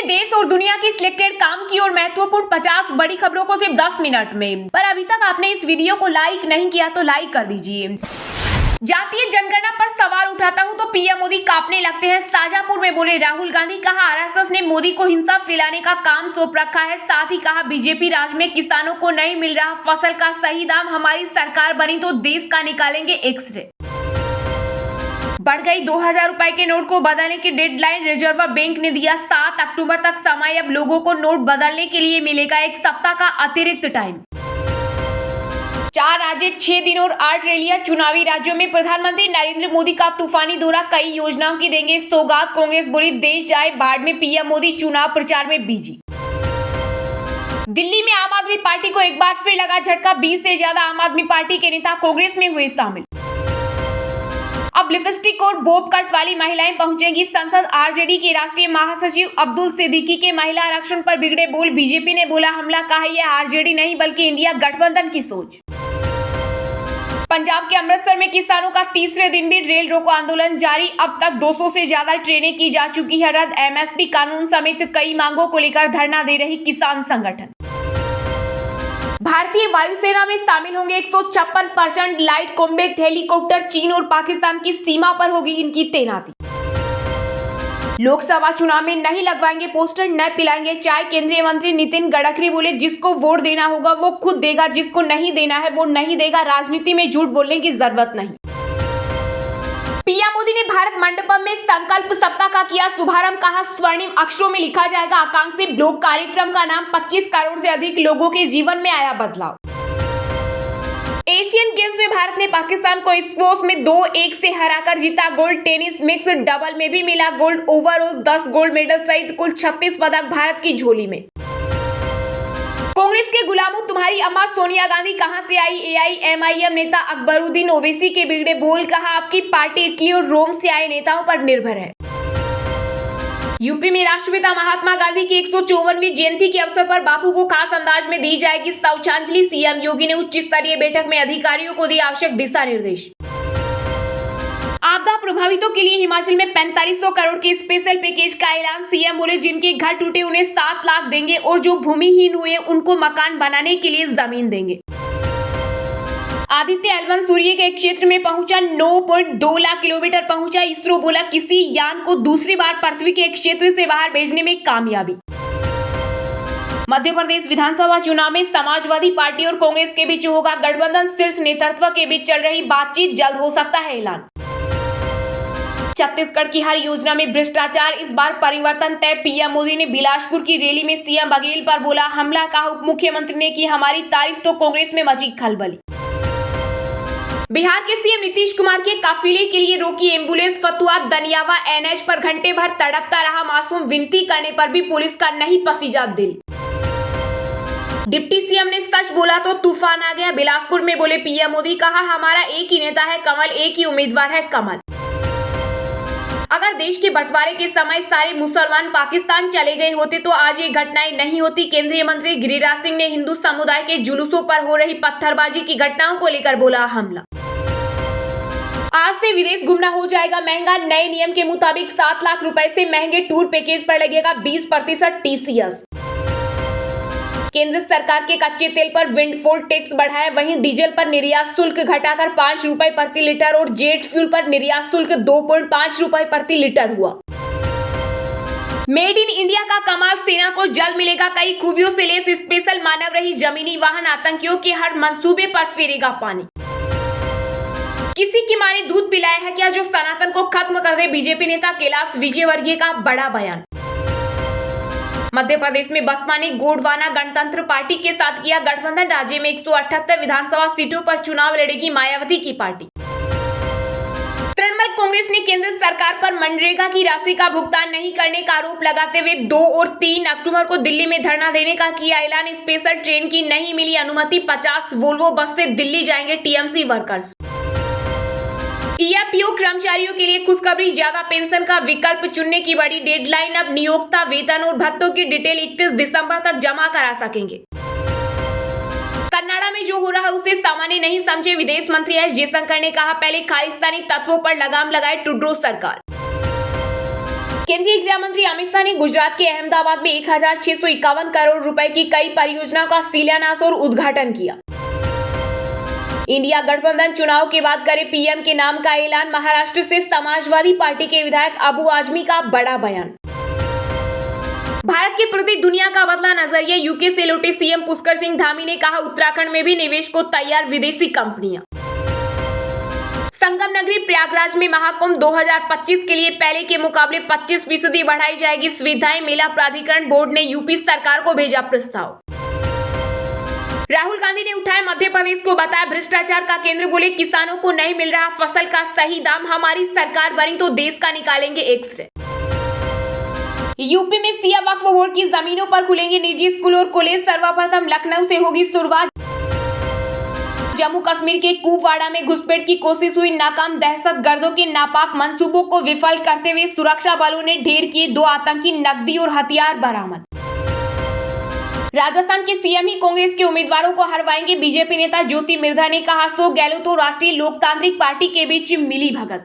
देश और दुनिया की सिलेक्टेड काम की और महत्वपूर्ण 50 बड़ी खबरों को सिर्फ 10 मिनट में। पर अभी तक आपने इस वीडियो को लाइक नहीं किया तो लाइक कर दीजिए। जातीय जनगणना पर सवाल उठाता हूं तो पीएम मोदी कांपने लगते हैं। शाजापुर में बोले राहुल गांधी, कहा आरएसएस ने मोदी को हिंसा फैलाने का काम सौंप रखा है। साथ ही कहा बीजेपी राज में किसानों को नहीं मिल रहा फसल का सही दाम, हमारी सरकार बनी तो देश का निकालेंगे एक्सरे। बढ़ गई 2000 रुपए के नोट को बदलने की डेडलाइन, रिजर्व बैंक ने दिया 7 अक्टूबर तक समय। अब लोगों को नोट बदलने के लिए मिलेगा एक सप्ताह का अतिरिक्त टाइम। 4 राज्य 6 दिन और 8 रैलियां, चुनावी राज्यों में प्रधानमंत्री नरेंद्र मोदी का तूफानी दौरा, कई योजनाओं की देंगे सौगात। कांग्रेस बोली देश जाए बाढ़ में, पीएम मोदी चुनाव प्रचार में बिजी। दिल्ली में आम आदमी पार्टी को एक बार फिर लगा झटका, 20 से ज्यादा आम आदमी पार्टी के नेता कांग्रेस में हुए शामिल। अब लिपस्टिक और बॉब कट वाली महिलाएं पहुंचेंगी संसद। आरजेडी के राष्ट्रीय महासचिव अब्दुल सिद्दीकी के महिला आरक्षण पर बिगड़े बोल, बीजेपी ने बोला हमला, कहा यह आरजेडी नहीं बल्कि इंडिया गठबंधन की सोच। पंजाब के अमृतसर में किसानों का तीसरे दिन भी रेल रोको आंदोलन जारी, अब तक 200 से ज्यादा ट्रेनें की जा चुकी है रद्द। एमएसपी कानून समेत कई मांगों को लेकर धरना दे रही किसान संगठन। भारतीय वायुसेना में शामिल होंगे 156% लाइट कॉम्बैट हेलीकॉप्टर, चीन और पाकिस्तान की सीमा पर होगी इनकी तैनाती। लोकसभा चुनाव में नहीं लगवाएंगे पोस्टर, न पिलाएंगे चाय, केंद्रीय मंत्री नितिन गडकरी बोले जिसको वोट देना होगा वो खुद देगा, जिसको नहीं देना है वो नहीं देगा, राजनीति में झूठ बोलने की जरूरत नहीं। पीएम मोदी ने भारत मंडपम में संकल्प सप्ताह का किया शुभारंभ, कहा स्वर्णिम अक्षरों में लिखा जाएगा आकांक्षी ब्लॉक। कार्यक्रम का नाम 25 करोड़ से अधिक लोगों के जीवन में आया बदलाव। एशियन गेम्स में भारत ने पाकिस्तान को स्क्वॉश में 2-1 से हराकर जीता गोल्ड। टेनिस मिक्स डबल में भी मिला गोल्ड। ओवरऑल 10 गोल्ड मेडल सहित कुल 36 पदक भारत की झोली में। कांग्रेस के गुलामों, तुम्हारी अम्मा सोनिया गांधी कहां से आई? एआईएमआईएम नेता अकबरुद्दीन ओवैसी के बिगड़े बोल, कहा आपकी पार्टी इटली और रोम से आए नेताओं पर निर्भर है। यूपी में राष्ट्रपिता महात्मा गांधी की 154वीं जयंती के अवसर पर बापू को खास अंदाज में दी जाएगी श्रद्धांजलि। सीएम योगी ने उच्च स्तरीय बैठक में अधिकारियों को दिए आवश्यक दिशा निर्देश। आपदा प्रभावितों के लिए हिमाचल में 4500 करोड़ के स्पेशल पैकेज का ऐलान। सीएम बोले जिनके घर टूटे उन्हें 7 लाख देंगे और जो भूमिहीन हुए उनको मकान बनाने के लिए जमीन देंगे। आदित्य एल1 सूर्य के क्षेत्र में पहुंचा, 9.2 लाख किलोमीटर पहुंचा। इसरो बोला किसी यान को दूसरी बार पृथ्वी के क्षेत्र से बाहर भेजने में कामयाबी। मध्य प्रदेश विधानसभा चुनाव में समाजवादी पार्टी और कांग्रेस के बीच होगा गठबंधन, शीर्ष नेतृत्व के बीच चल रही बातचीत, जल्द हो सकता है ऐलान। छत्तीसगढ़ की हर योजना में भ्रष्टाचार, इस बार परिवर्तन तय। पीएम मोदी ने बिलासपुर की रैली में सीएम बघेल पर बोला हमला, कहा उप मुख्यमंत्री ने की हमारी तारीफ तो कांग्रेस में मची खलबली। बिहार के सीएम नीतीश कुमार के काफिले के लिए रोकी एम्बुलेंस, फतुहा दनियावा एनएच पर घंटे भर तड़पता रहा मासूम, विनती करने पर भी पुलिस का नहीं पसीजा दिल। डिप्टी सीएम ने सच बोला तो तूफान आ गया, बिलासपुर में बोले पीएम मोदी, कहा हमारा एक ही नेता है कमल, एक ही उम्मीदवार है कमल। अगर देश के बंटवारे के समय सारे मुसलमान पाकिस्तान चले गए होते तो आज ये घटनाएं नहीं होती। केंद्रीय मंत्री गिरिराज सिंह ने हिंदू समुदाय के जुलूसों पर हो रही पत्थरबाजी की घटनाओं को लेकर बोला हमला। आज से विदेश घूमना हो जाएगा महंगा, नए नियम के मुताबिक 7 लाख रुपए से महंगे टूर पैकेज पर लगेगा 20% टीसीएस। केंद्र सरकार के कच्चे तेल पर विंडफॉल टैक्स बढ़ाया, वहीं डीजल पर निर्यात शुल्क घटाकर 5 रुपए प्रति लीटर और जेट फ्यूल पर निर्यात शुल्क 2.5 रुपए प्रति लीटर हुआ। मेड इन इंडिया का कमाल, सेना को जल्द मिलेगा कई खूबियों से लेस स्पेशल मानव रही जमीनी वाहन, आतंकियों के हर मंसूबे पर फेरेगा पानी। किसी की मां ने दूध पिलाया है क्या जो सनातन को खत्म कर दे? बीजेपी नेता कैलाश विजयवर्गीय का बड़ा बयान। मध्य प्रदेश में बसपा ने गोंडवाना गणतंत्र पार्टी के साथ किया गठबंधन, राज्य में 178 विधानसभा सीटों पर चुनाव लड़ेगी मायावती की पार्टी। तृणमूल कांग्रेस ने केंद्र सरकार पर मनरेगा की राशि का भुगतान नहीं करने का आरोप लगाते हुए 2 और 3 अक्टूबर को दिल्ली में धरना देने का किया ऐलान। स्पेशल ट्रेन की नहीं मिली अनुमति, 50 वोल्वो बस से दिल्ली जाएंगे टीएमसी वर्कर्स। ईएपीओ कर्मचारियों के लिए खुशखबरी, ज्यादा पेंशन का विकल्प चुनने की बड़ी डेडलाइन, अब नियोक्ता वेतन और भत्तों की डिटेल 31 दिसंबर तक जमा करा सकेंगे। कन्नाडा में जो हो रहा है उसे सामान्य नहीं समझे, विदेश मंत्री एस जयशंकर ने कहा, पहले खालिस्तानी तत्वों पर लगाम लगाए ट्रूडो सरकार। केंद्रीय गृह मंत्री अमित शाह ने गुजरात के अहमदाबाद में 1651 करोड़ रुपए की कई परियोजनाओं का शिलान्यास और उद्घाटन किया। इंडिया गठबंधन चुनाव के बाद करे पीएम के नाम का ऐलान, महाराष्ट्र से समाजवादी पार्टी के विधायक अबू आजमी का बड़ा बयान। भारत के प्रति दुनिया का बदला नजरिया, यूके से लौटे सीएम पुष्कर सिंह धामी ने कहा उत्तराखंड में भी निवेश को तैयार विदेशी कंपनियां। संगम नगरी प्रयागराज में महाकुंभ 2025 के लिए पहले के मुकाबले 25% बढ़ाई जाएगी सुविधाएं, मेला प्राधिकरण बोर्ड ने यूपी सरकार को भेजा प्रस्ताव। राहुल गांधी ने उठाया मध्य प्रदेश को, बताया भ्रष्टाचार का केंद्र, बोले किसानों को नहीं मिल रहा फसल का सही दाम, हमारी सरकार बनी तो देश का निकालेंगे एक्स-रे। यूपी में सिया वक्फ बोर्ड की जमीनों पर खुलेंगे निजी स्कूल और कॉलेज, सर्वप्रथम लखनऊ से होगी शुरुआत। जम्मू कश्मीर के कुपवाड़ा में घुसपैठ की कोशिश हुई नाकाम, दहशतगर्दों के नापाक मंसूबों को विफल करते हुए सुरक्षा बलों ने ढेर किए 2 आतंकी, नकदी और हथियार बरामद। राजस्थान के सीएम ही कांग्रेस के उम्मीदवारों को हरवाएंगे, बीजेपी नेता ज्योति मिर्धा ने कहा। अशोक गहलोत और राष्ट्रीय लोकतांत्रिक पार्टी के बीच मिली भगत।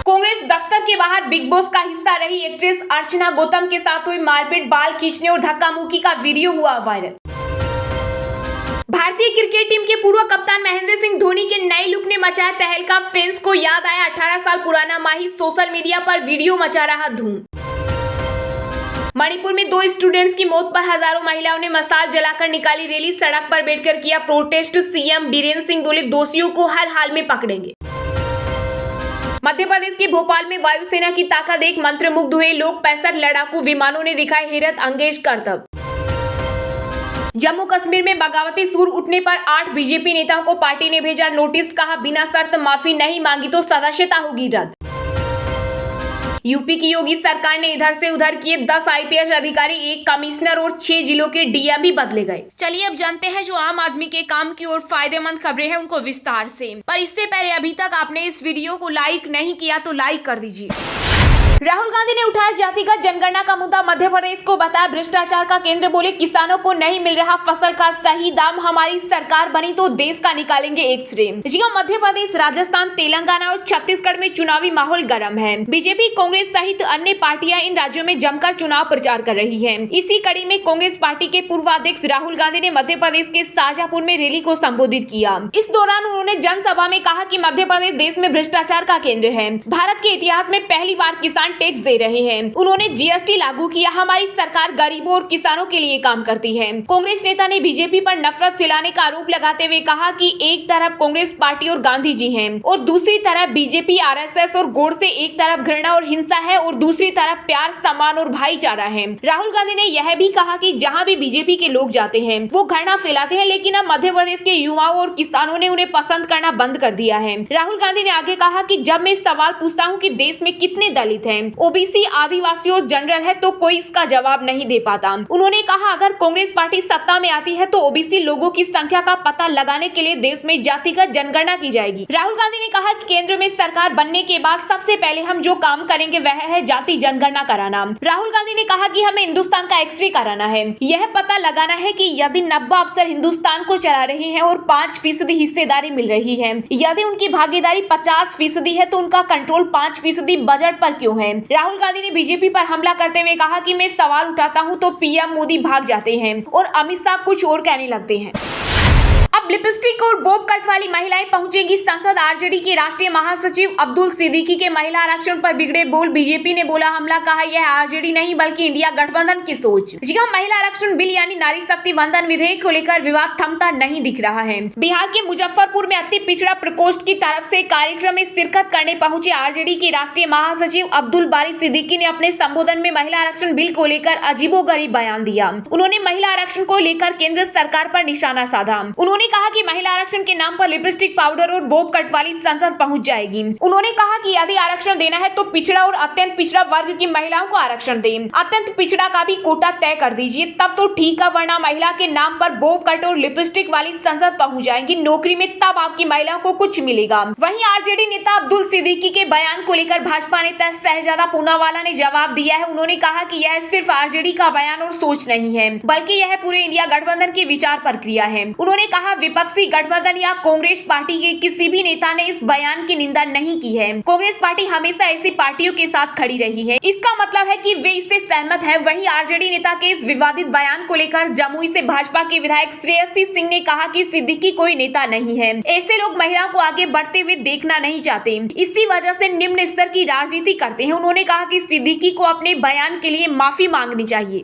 कांग्रेस दफ्तर के बाहर बिग बॉस का हिस्सा रही एक्ट्रेस अर्चना गौतम के साथ हुई मारपीट, बाल खींचने और धक्का मुक्की का वीडियो हुआ वायरल। भारतीय क्रिकेट टीम के पूर्व कप्तान महेंद्र सिंह धोनी के नए लुक ने मचाया तहलका, फैंस को याद आया 18 साल पुराना माही, सोशल मीडिया पर वीडियो मचा रहा धूम। मणिपुर में 2 स्टूडेंट्स की मौत पर हजारों महिलाओं ने मशाल जलाकर निकाली रैली, सड़क पर बैठकर किया प्रोटेस्ट, सीएम बीरेंद्र सिंह बोले दोषियों को हर हाल में पकड़ेंगे। मध्य प्रदेश के भोपाल में वायुसेना की ताकत देख मंत्रमुग्ध हुए लोग, 65 लड़ाकू विमानों ने दिखाए हैरत अंगेज करतब। जम्मू कश्मीर में बगावती सुर उठने पर 8 बीजेपी नेताओं को पार्टी ने भेजा नोटिस, कहा बिना शर्त माफी नहीं मांगी तो सदस्यता होगी रद्द। यूपी की योगी सरकार ने इधर से उधर किए 10 आईपीएस अधिकारी, 1 कमिश्नर और 6 जिलों के डीएम भी बदले गए। चलिए अब जानते हैं जो आम आदमी के काम की और फायदेमंद खबरें हैं उनको विस्तार से। पर इससे पहले अभी तक आपने इस वीडियो को लाइक नहीं किया तो लाइक कर दीजिए। राहुल गांधी ने उठाया जातिगत जनगणना का मुद्दा, मध्य प्रदेश को बताया भ्रष्टाचार का केंद्र, बोले किसानों को नहीं मिल रहा फसल का सही दाम, हमारी सरकार बनी तो देश का निकालेंगे एक्स-रे। जी हां, मध्य प्रदेश, राजस्थान, तेलंगाना और छत्तीसगढ़ में चुनावी माहौल गर्म है। बीजेपी, कांग्रेस सहित अन्य पार्टियां इन राज्यों में जमकर चुनाव प्रचार कर रही है। इसी कड़ी में कांग्रेस पार्टी के पूर्व अध्यक्ष राहुल गांधी ने मध्य प्रदेश के शाजापुर में रैली को संबोधित किया। इस दौरान उन्होंने जनसभा में कहा कि मध्य प्रदेश देश में भ्रष्टाचार का केंद्र है, भारत के इतिहास में पहली बार किसान टैक्स दे रहे हैं। उन्होंने जीएसटी लागू किया, हमारी सरकार गरीबों और किसानों के लिए काम करती है। कांग्रेस नेता ने बीजेपी पर नफरत फैलाने का आरोप लगाते हुए कहा कि एक तरफ कांग्रेस पार्टी और गांधी जी हैं और दूसरी तरफ बीजेपी, आरएसएस और गोड से एक तरफ घृणा और हिंसा है और दूसरी तरफ प्यार, सम्मान और भाईचारा है। राहुल गांधी ने यह भी कहा कि जहां भी बीजेपी के लोग जाते हैं वो घृणा फैलाते हैं, लेकिन अब मध्य प्रदेश के युवाओं और किसानों ने उन्हें पसंद करना बंद कर दिया है। राहुल गांधी ने आगे कहा कि जब मैं सवाल पूछता हूँ कि देश में कितने दलित हैं, ओबीसी, आदिवासी और जनरल है तो कोई इसका जवाब नहीं दे पाता। उन्होंने कहा अगर कांग्रेस पार्टी सत्ता में आती है तो ओबीसी लोगों की संख्या का पता लगाने के लिए देश में जातिगत जनगणना की जाएगी। राहुल गांधी ने कहा कि केंद्र में सरकार बनने के बाद सबसे पहले हम जो काम करेंगे वह है जाति जनगणना कराना। राहुल गांधी ने कहा कि हमें हिंदुस्तान का एक्स-रे कराना है, यह पता लगाना है कि यदि 90 अफसर हिंदुस्तान को चला रहे हैं और 5% हिस्सेदारी मिल रही है, यदि उनकी भागीदारी 50% है तो उनका कंट्रोल 5% बजट पर क्यों है। राहुल गांधी ने बीजेपी पर हमला करते हुए कहा कि मैं सवाल उठाता हूं तो पीएम मोदी भाग जाते हैं और अमित शाह कुछ और कहने लगते हैं। अब लिपस्टिक और बॉब कट वाली महिलाएं पहुंचेंगी संसद, आरजेडी के राष्ट्रीय महासचिव अब्दुल सिद्दीकी के महिला आरक्षण पर बिगड़े बोल, बीजेपी ने बोला हमला, कहा यह आरजेडी नहीं बल्कि इंडिया गठबंधन की सोच। जी हां, महिला आरक्षण बिल यानी नारी शक्ति वंदन विधेयक को लेकर विवाद थमता नहीं दिख रहा है। बिहार के मुजफ्फरपुर में अति पिछड़ा प्रकोष्ठ की तरफ से कार्यक्रम में शिरकत करने पहुंचे आरजेडी के राष्ट्रीय महासचिव अब्दुल बारी सिद्दीकी ने अपने संबोधन में महिला आरक्षण बिल को लेकर अजीबोगरीब बयान दिया। उन्होंने महिला आरक्षण को लेकर केंद्र सरकार पर निशाना साधा। उन्होंने कहा कि महिला आरक्षण के नाम पर लिपस्टिक, पाउडर और बॉब कट वाली संसद पहुंच जाएगी। उन्होंने कहा कि यदि आरक्षण देना है तो पिछड़ा और अत्यंत पिछड़ा वर्ग की महिलाओं को आरक्षण दें। अत्यंत पिछड़ा का भी कोटा तय कर दीजिए, तब तो ठीक है, वरना महिला के नाम पर बॉब कट और लिपस्टिक वाली संसद पहुंच जाएंगी नौकरी में, तब आपकी महिलाओं को कुछ मिलेगा। वहीं आरजेडी नेता अब्दुल सिद्दीकी के बयान को लेकर भाजपा नेता शहजादा पूनावाला ने जवाब दिया है। उन्होंने कहा कि यह सिर्फ आरजेडी का बयान और सोच नहीं है, बल्कि यह पूरे इंडिया गठबंधन की विचार प्रक्रिया है। उन्होंने कहा विपक्षी गठबंधन या कांग्रेस पार्टी के किसी भी नेता ने इस बयान की निंदा नहीं की है। कांग्रेस पार्टी हमेशा ऐसी पार्टियों के साथ खड़ी रही है, इसका मतलब है कि वे इससे सहमत है। वहीं आरजेडी नेता के इस विवादित बयान को लेकर जमुई से भाजपा के विधायक श्रेयसी सिंह ने कहा कि सिद्दीकी कोई नेता नहीं है, ऐसे लोग महिलाओं को आगे बढ़ते हुए देखना नहीं चाहते, इसी वजह से निम्न स्तर की राजनीति करते हैं। उन्होंने कहा कि सिद्दीकी को अपने बयान के लिए माफी मांगनी चाहिए।